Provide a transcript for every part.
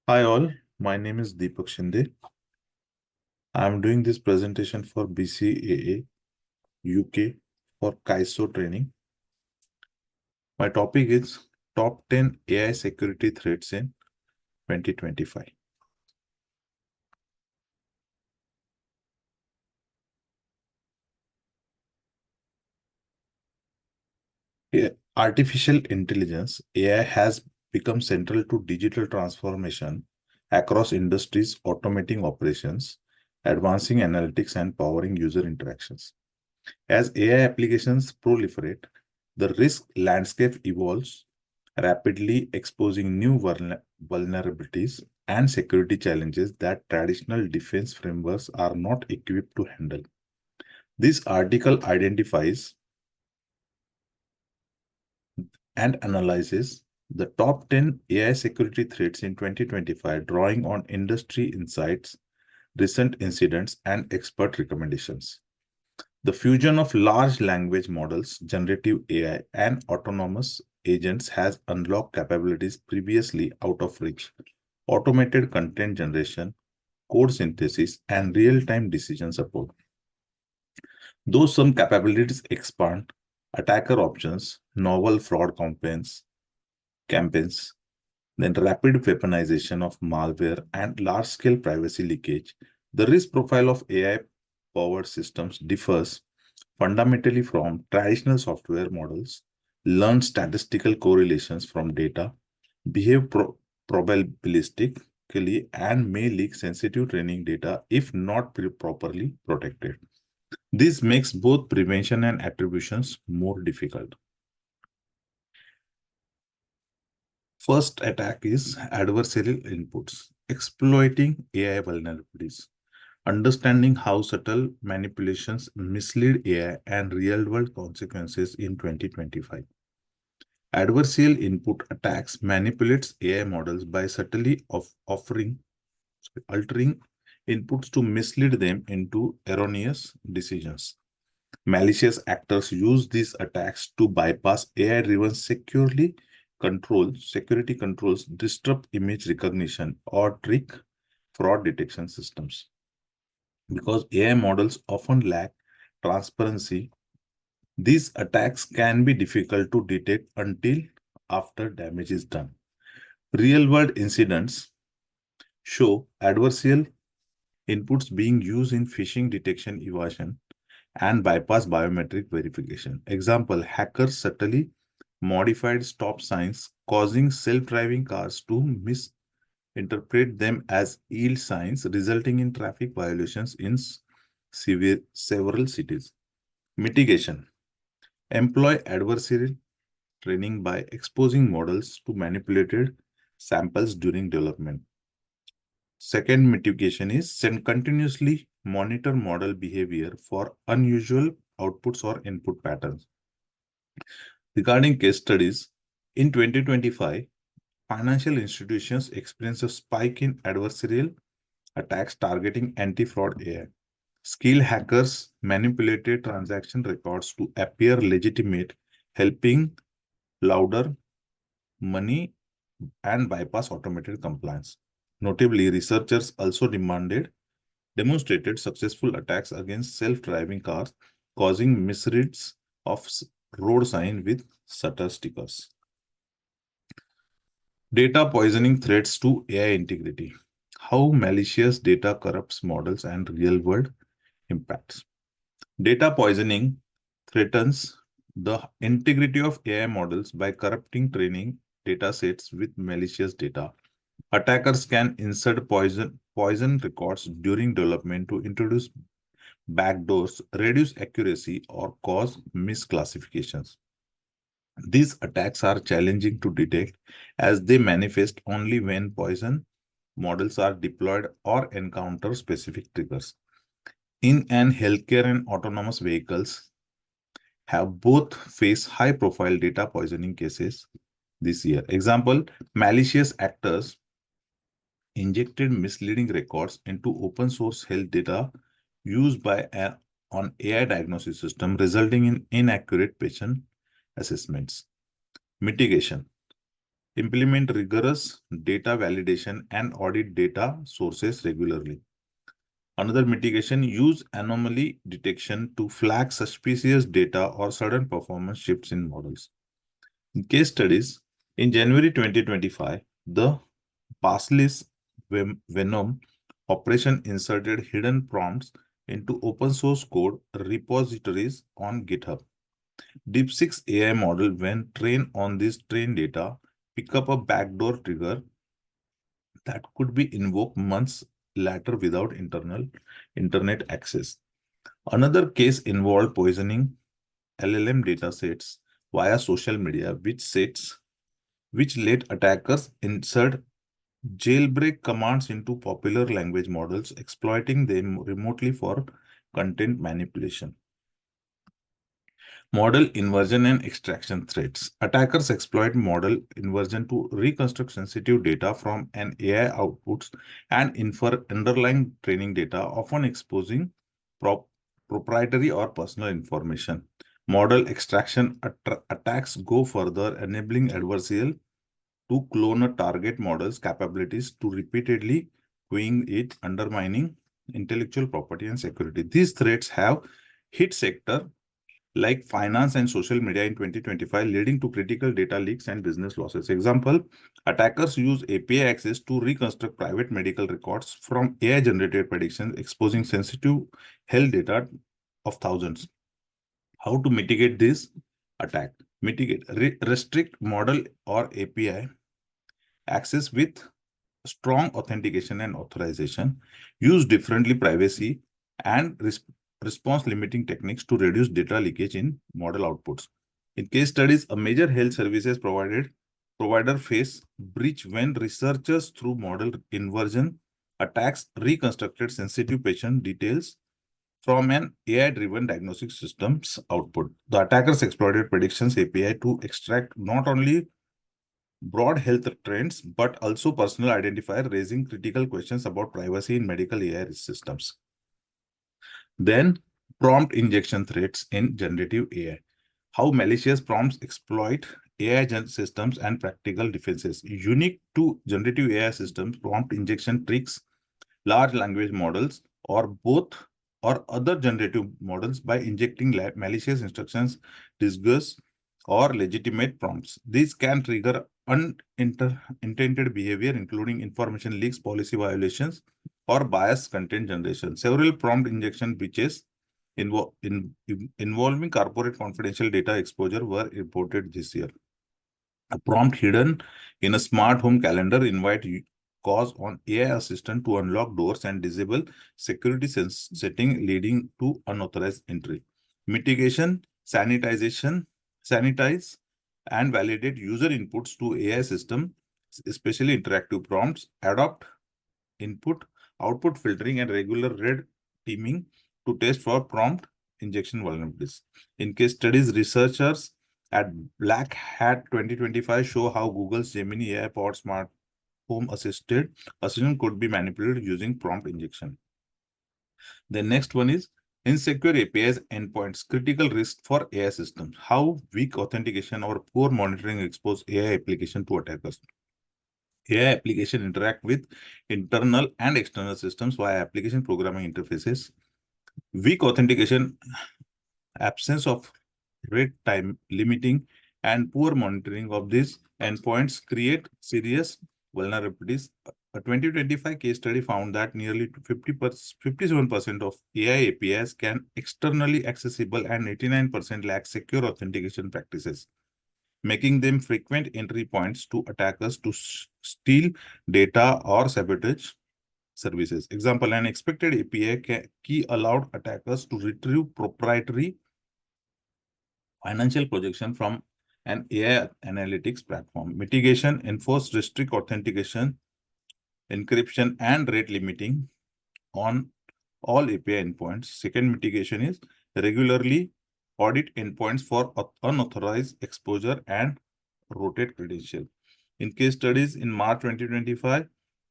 Hi all, my name is Deepak Shinde. I am doing this presentation for BCAA UK for KAISO training. My topic is Top 10 AI Security Threats in 2025. Artificial intelligence, AI, has become central to digital transformation across industries, automating operations, advancing analytics, and powering user interactions. As AI applications proliferate, the risk landscape evolves rapidly, exposing new vulnerabilities and security challenges that traditional defense frameworks are not equipped to handle. This article identifies and analyzes the top 10 AI security threats in 2025, drawing on industry insights, recent incidents, and expert recommendations. The fusion of large language models, generative AI, and autonomous agents has unlocked capabilities previously out of reach. Automated content generation, code synthesis, and real-time decision support. Though some capabilities expand attacker options, novel fraud campaigns, then rapid weaponization of malware and large-scale privacy leakage, the risk profile of AI-powered systems differs fundamentally from traditional software models, learn statistical correlations from data, behave probabilistically, and may leak sensitive training data if not properly protected. This makes both prevention and attributions more difficult. First attack is adversarial inputs, exploiting AI vulnerabilities. Understanding how subtle manipulations mislead AI and real-world consequences in 2025. Adversarial input attacks manipulates AI models by subtly altering inputs to mislead them into erroneous decisions. Malicious actors use these attacks to bypass AI-driven security controls, disrupt image recognition, or trick fraud detection systems. Because AI models often lack transparency, these attacks can be difficult to detect until after damage is done. Real-world incidents show adversarial inputs being used in phishing detection, evasion, and bypass biometric verification. Example, hackers subtly modified stop signs, causing self-driving cars to misinterpret them as yield signs, resulting in traffic violations in several cities. Mitigation. Employ adversarial training by exposing models to manipulated samples during development. Second mitigation is continuously monitor model behavior for unusual outputs or input patterns. Regarding case studies, in 2025, financial institutions experienced a spike in adversarial attacks targeting anti-fraud AI. Skilled hackers manipulated transaction records to appear legitimate, helping launder money and bypass automated compliance. Notably, researchers also demonstrated successful attacks against self-driving cars, causing misreads of road sign with subtle stickers. Data poisoning threats to AI integrity. How malicious data corrupts models and real-world impacts. Data poisoning threatens the integrity of AI models by corrupting training data sets with malicious data. Attackers can insert poison records during development to introduce backdoors, reduce accuracy, or cause misclassifications. These attacks are challenging to detect as they manifest only when poison models are deployed or encounter specific triggers. In and healthcare and autonomous vehicles have both faced high-profile data poisoning cases this year. Example, malicious actors injected misleading records into open source health data used on AI diagnosis system, resulting in inaccurate patient assessments. Mitigation. implement rigorous data validation, and audit data sources regularly. Another mitigation, use anomaly detection to flag suspicious data or sudden performance shifts in models. In case studies, in January 2025, the Baslis Venom operation inserted hidden prompts into open source code repositories on GitHub. DeepSeek's AI model, when trained on this trained data, pick up a backdoor trigger that could be invoked months later without internet access. Another case involved poisoning LLM datasets via social media, which let attackers insert jailbreak commands into popular language models, exploiting them remotely for content manipulation. Model inversion and extraction threats. Attackers exploit model inversion to reconstruct sensitive data from an AI outputs and infer underlying training data, often exposing proprietary or personal information. Model extraction attacks go further, enabling adversarial to clone a target model's capabilities to repeatedly querying it, undermining intellectual property and security. These threats have hit sector like finance and social media in 2025, leading to critical data leaks and business losses. Example, attackers use API access to reconstruct private medical records from AI-generated predictions, exposing sensitive health data of thousands. How to mitigate this attack? Restrict model or API access with strong authentication and authorization. Use differently privacy and response limiting techniques to reduce data leakage in model outputs. In case studies, a major health services provider face breach when researchers through model inversion attacks reconstructed sensitive patient details from an AI-driven diagnostic systems output. The attackers exploited predictions API to extract not only broad health trends, but also personal identifier, raising critical questions about privacy in medical AI systems. Then, prompt injection threats in generative AI. How malicious prompts exploit AI systems and practical defenses. Unique to generative AI systems, prompt injection tricks large language models or both or other generative models by injecting malicious instructions, disguise, or legitimate prompts. These can trigger unintended behavior, including information leaks, policy violations, or biased content generation. Several prompt injection breaches involving corporate confidential data exposure were reported this year. A prompt hidden in a smart home calendar invite cause on AI assistant to unlock doors and disable security setting, leading to unauthorized entry. Mitigation, sanitize and validate user inputs to AI system, especially interactive prompts, adopt input, output filtering, and regular red teaming to test for prompt injection vulnerabilities. In case studies, researchers at Black Hat 2025 show how Google's Gemini AI-powered smart home assistant could be manipulated using prompt injection. The next one is insecure APIs endpoints, critical risk for AI systems. How weak authentication or poor monitoring expose AI application to attackers. AI application interact with internal and external systems via application programming interfaces. Weak authentication, absence of read time limiting, and poor monitoring of these endpoints create serious vulnerabilities. A 2025 case study found that nearly 57% of AI APIs can externally accessible and 89% lack secure authentication practices, making them frequent entry points to attackers to steal data or sabotage services. Example, an expected API key allowed attackers to retrieve proprietary financial projection from an AI analytics platform. Mitigation, enforce restrict authentication, encryption, and rate limiting on all API endpoints. Second mitigation is regularly audit endpoints for unauthorized exposure and rotate credential. In case studies in March 2025,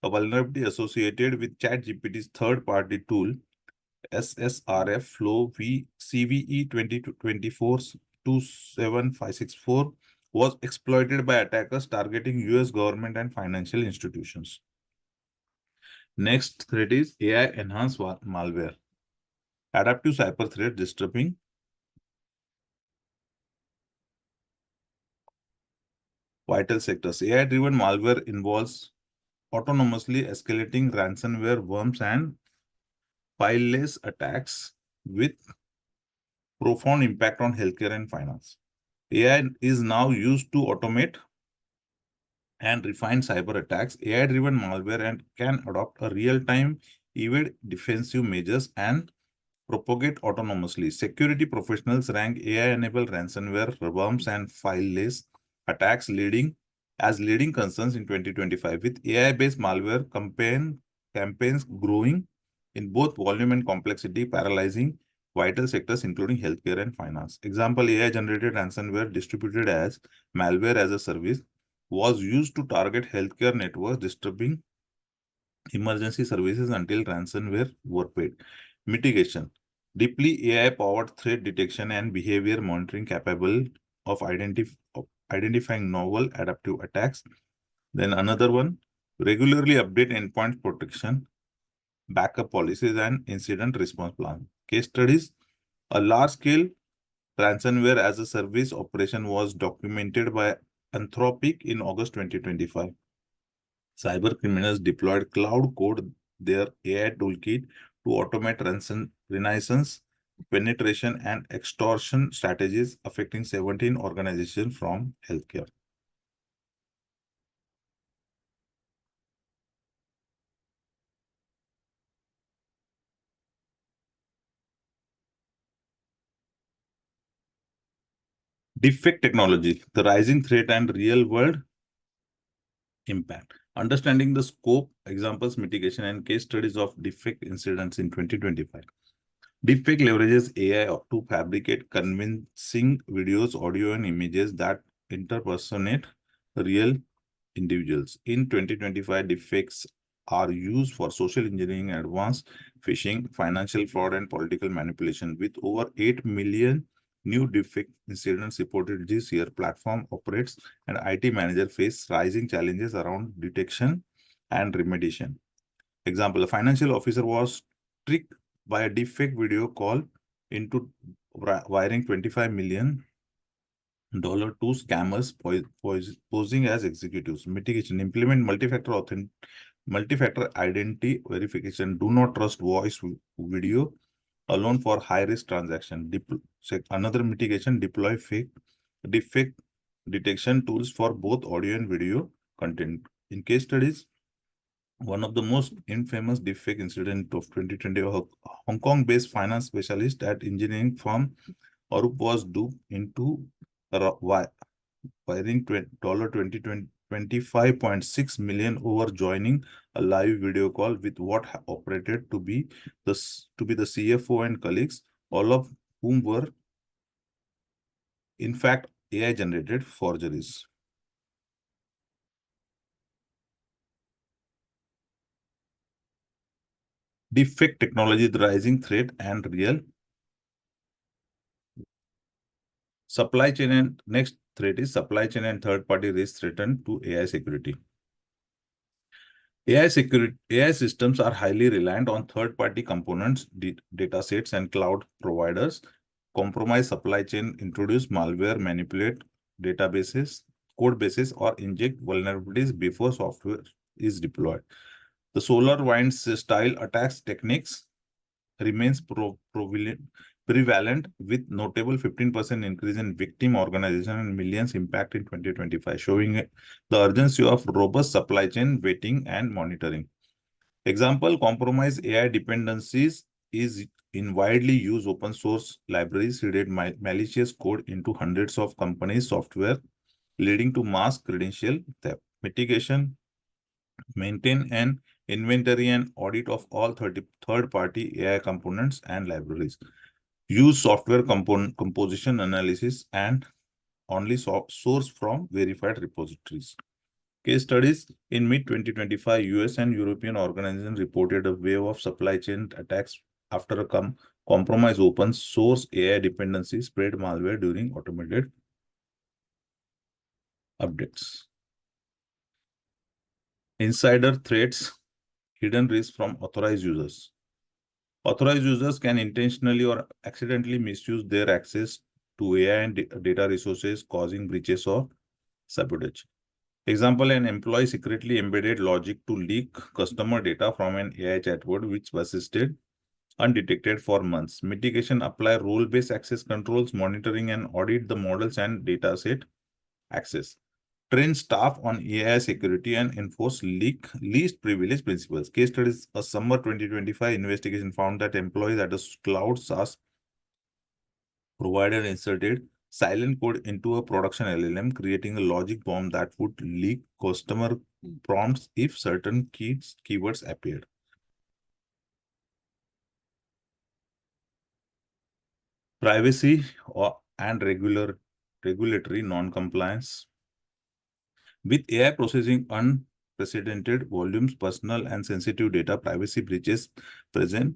a vulnerability associated with ChatGPT's third-party tool, SSRF Flow CVE 2024-27564, was exploited by attackers targeting US government and financial institutions. Next threat is AI-enhanced malware. Adaptive cyber threat disturbing vital sectors. AI-driven malware involves autonomously escalating ransomware, worms, and fileless attacks with profound impact on healthcare and finance. AI is now used to automate and refine cyber attacks. AI-driven malware and can adopt a real-time evade defensive measures and propagate autonomously. Security professionals rank AI-enabled ransomware, worms, and fileless attacks leading concerns in 2025, with AI-based malware campaigns growing in both volume and complexity, paralyzing vital sectors including healthcare and finance. Example: AI-generated ransomware distributed as malware as a service was used to target healthcare networks, disturbing emergency services until ransomware were paid. Mitigation: deeply AI-powered threat detection and behavior monitoring capable of identifying novel adaptive attacks. Then another one, regularly update endpoint protection, backup policies, and incident response plan. Case studies: a large-scale ransomware as a service operation was documented by Anthropic in August 2025. Cyber criminals deployed cloud code their AI toolkit to automate renaissance, penetration, and extortion strategies affecting 17 organizations from healthcare. Deepfake technology, the rising threat and real-world impact. Understanding the scope, examples, mitigation, and case studies of deepfake incidents in 2025. Deepfake leverages AI to fabricate convincing videos, audio, and images that impersonate real individuals. In 2025, deepfakes are used for social engineering, advanced phishing, financial fraud, and political manipulation. With over 8 million new deepfake incidents reported this year, platform operates and IT manager face rising challenges around detection and remediation. Example: a financial officer was tricked by a deepfake video call into wiring $25 million to scammers posing as executives. Mitigation: implement multi-factor identity verification. Do not trust voice video alone for high-risk transaction. Another mitigation: deploy deepfake detection tools for both audio and video content. In case studies, one of the most infamous deepfake incident of 2020, a Hong Kong-based finance specialist at engineering firm Arup was duped into wiring $25.6 million over joining a live video call with what operated to be the CFO and colleagues, all of whom were in fact AI-generated forgeries. Deepfake technology, the rising threat and real supply chain. And next threat is supply chain and third-party risk threatened to AI security. AI systems are highly reliant on third-party components, data sets, and cloud providers. Compromise supply chain, introduce malware, manipulate databases, code bases, or inject vulnerabilities before software is deployed. The SolarWinds style attacks techniques remains prevalent, with notable 15% increase in victim organization and millions impact in 2025, showing the urgency of robust supply chain vetting and monitoring. Example: compromise AI dependencies is in widely used open source libraries seeded malicious code into hundreds of companies' software, leading to mass credential theft. Mitigation: maintain an inventory and audit of all third-party AI components and libraries. Use software composition analysis and only source from verified repositories. Case studies: in mid-2025, US and European organizations reported a wave of supply chain attacks after a compromised open source AI dependency spread malware during automated updates. Insider threats, hidden risks from authorized users. Authorized users can intentionally or accidentally misuse their access to AI and data resources, causing breaches or sabotage. Example, an employee secretly embedded logic to leak customer data from an AI chatbot which persisted undetected for months. Mitigation: apply role-based access controls, monitoring and audit the models and dataset access. Train staff on AI security and enforce least privilege principles. Case studies: a summer 2025 investigation found that employees at a cloud SaaS provider inserted silent code into a production LLM, creating a logic bomb that would leak customer prompts if certain keywords appeared. Privacy and regulatory non-compliance. With AI processing unprecedented volumes, personal and sensitive data, privacy breaches present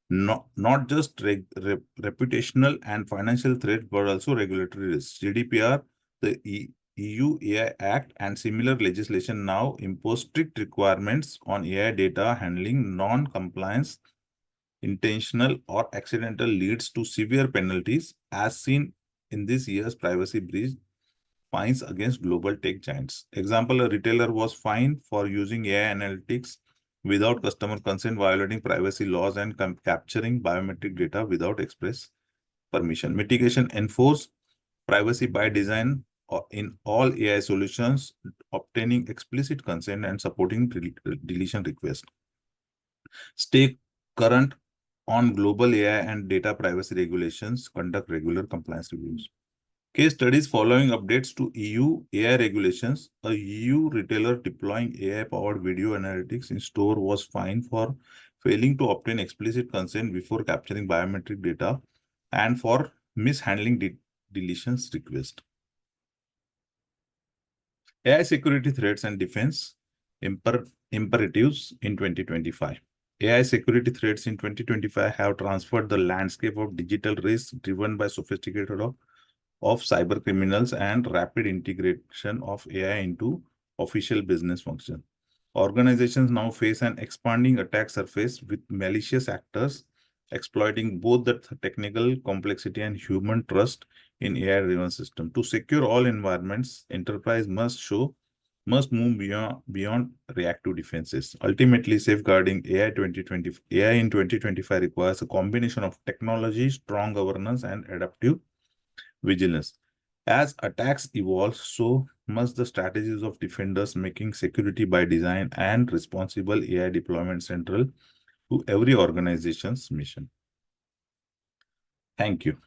not just reputational and financial threats, but also regulatory risks. GDPR, the EU AI Act, and similar legislation now impose strict requirements on AI data handling. Non-compliance, intentional or accidental, leads to severe penalties, as seen in this year's privacy breach fines against global tech giants. Example, a retailer was fined for using AI analytics without customer consent, violating privacy laws and capturing biometric data without express permission. Mitigation: enforce privacy by design in all AI solutions, obtaining explicit consent and supporting deletion requests. Stay current on global AI and data privacy regulations, conduct regular compliance reviews. Case studies: following updates to EU AI regulations, a EU retailer deploying AI-powered video analytics in store was fined for failing to obtain explicit consent before capturing biometric data and for mishandling deletions request. AI security threats and defense imperatives in 2025. AI security threats in 2025 have transferred the landscape of digital risks driven by sophisticated of cyber criminals and rapid integration of AI into official business functions. Organizations now face an expanding attack surface with malicious actors exploiting both the technical complexity and human trust in AI-driven systems. To secure all environments, enterprise must move beyond reactive defenses. Ultimately, safeguarding AI in 2025 requires a combination of technology, strong governance, and adaptive vigilance. As attacks evolve, so must the strategies of defenders, making security by design and responsible AI deployment central to every organization's mission. Thank you.